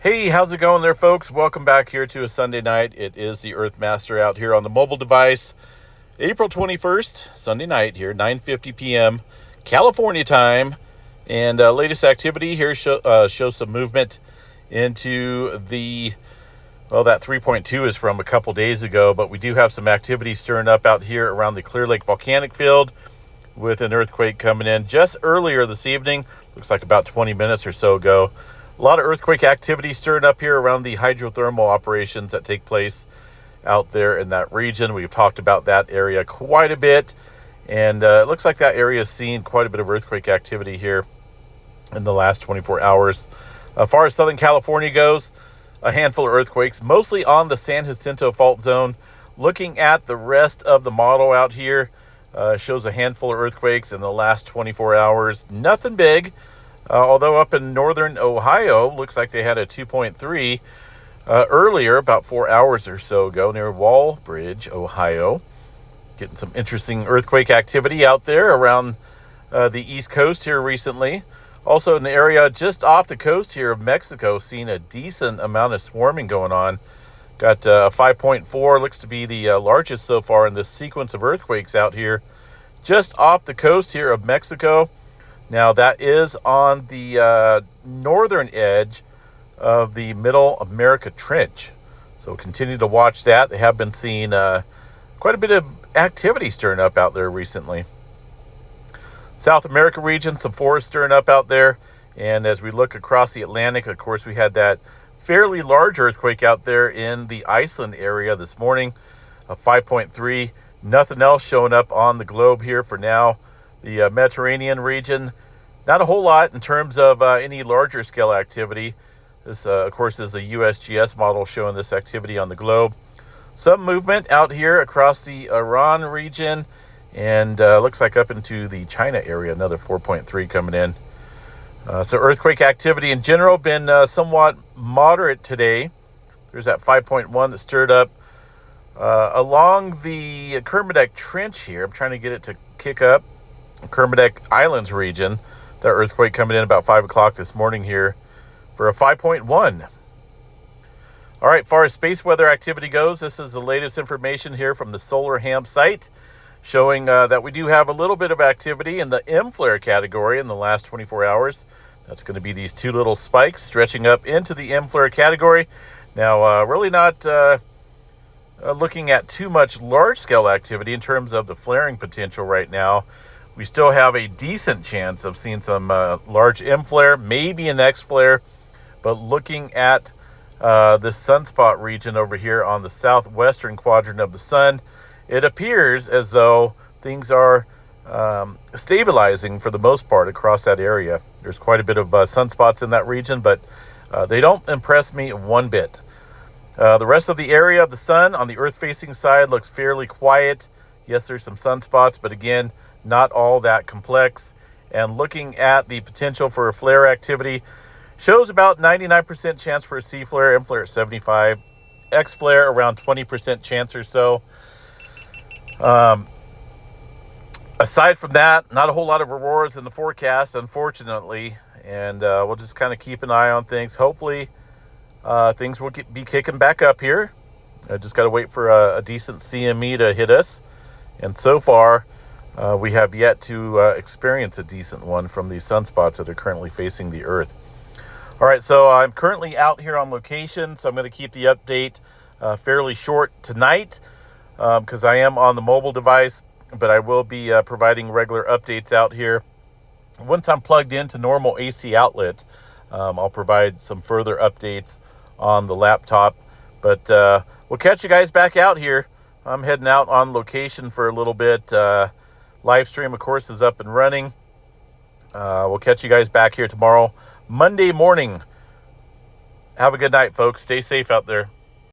Hey, how's it going there, folks? Welcome back here to a Sunday night. It is the Earthmaster out here on the mobile device. April 21st, Sunday night here, 9:50 p.m. California time. And latest activity here shows some movement into the, well, that 3.2 is from a couple days ago, but we do have some activity stirring up out here around the Clear Lake volcanic field with an earthquake coming in just earlier this evening. Looks like about 20 minutes or so ago. A lot of earthquake activity stirring up here around the hydrothermal operations that take place out there in that region. We've talked about that area quite a bit, and it looks like that area has seen quite a bit of earthquake activity here in the last 24 hours. As far as Southern California goes, a handful of earthquakes, mostly on the San Jacinto fault zone. Looking at the rest of the model out here, shows a handful of earthquakes in the last 24 hours. Nothing big. Although up in northern Ohio, looks like they had a 2.3 earlier, about 4 hours or so ago, near Walbridge, Ohio. Getting some interesting earthquake activity out there around the East Coast here recently. Also in the area just off the coast here of Mexico, seeing a decent amount of swarming going on. Got a 5.4, looks to be the largest so far in this sequence of earthquakes out here, just off the coast here of Mexico. Now, that is on the northern edge of the Middle America Trench. So continue to watch that. They have been seeing quite a bit of activity stirring up out there recently. South America region, some forest stirring up out there. And as we look across the Atlantic, of course, we had that fairly large earthquake out there in the Iceland area this morning, a 5.3. Nothing else showing up on the globe here for now. The Mediterranean region, not a whole lot in terms of any larger scale activity. This, of course, is a USGS model showing this activity on the globe. Some movement out here across the Iran region, and looks like up into the China area, another 4.3 coming in. So earthquake activity in general been somewhat moderate today. There's that 5.1 that stirred up along the Kermadec Trench here. I'm trying to get it to kick up. Kermadec Islands region. That earthquake coming in about 5 o'clock this morning here for a 5.1. All right, far as space weather activity goes, this is the latest information here from the Solar Ham site, showing that we do have a little bit of activity in the M flare category in the last 24 hours. That's going to be these two little spikes stretching up into the M flare category. Now, really not looking at too much large-scale activity in terms of the flaring potential right now. We still have a decent chance of seeing some large M flare, maybe an X flare, but looking at this sunspot region over here on the southwestern quadrant of the sun, it appears as though things are stabilizing for the most part across that area. There's quite a bit of sunspots in that region, but they don't impress me one bit. The rest of the area of the sun on the Earth-facing side looks fairly quiet. Yes, there's some sunspots, but again, not all that complex. And looking at the potential for a flare activity, shows about 99% chance for a C flare, M flare at 75, X flare around 20% chance or so. Aside from that, not a whole lot of auroras in the forecast, unfortunately. And we'll just kind of keep an eye on things. Hopefully, things will be kicking back up here. I just got to wait for a decent CME to hit us. And so far, we have yet to experience a decent one from these sunspots that are currently facing the Earth. All right, so I'm currently out here on location, so I'm going to keep the update fairly short tonight because I am on the mobile device, but I will be providing regular updates out here. Once I'm plugged into normal AC outlet, I'll provide some further updates on the laptop. But we'll catch you guys back out here. I'm heading out on location for a little bit. Live stream, of course, is up and running. We'll catch you guys back here tomorrow, Monday morning. Have a good night, folks. Stay safe out there.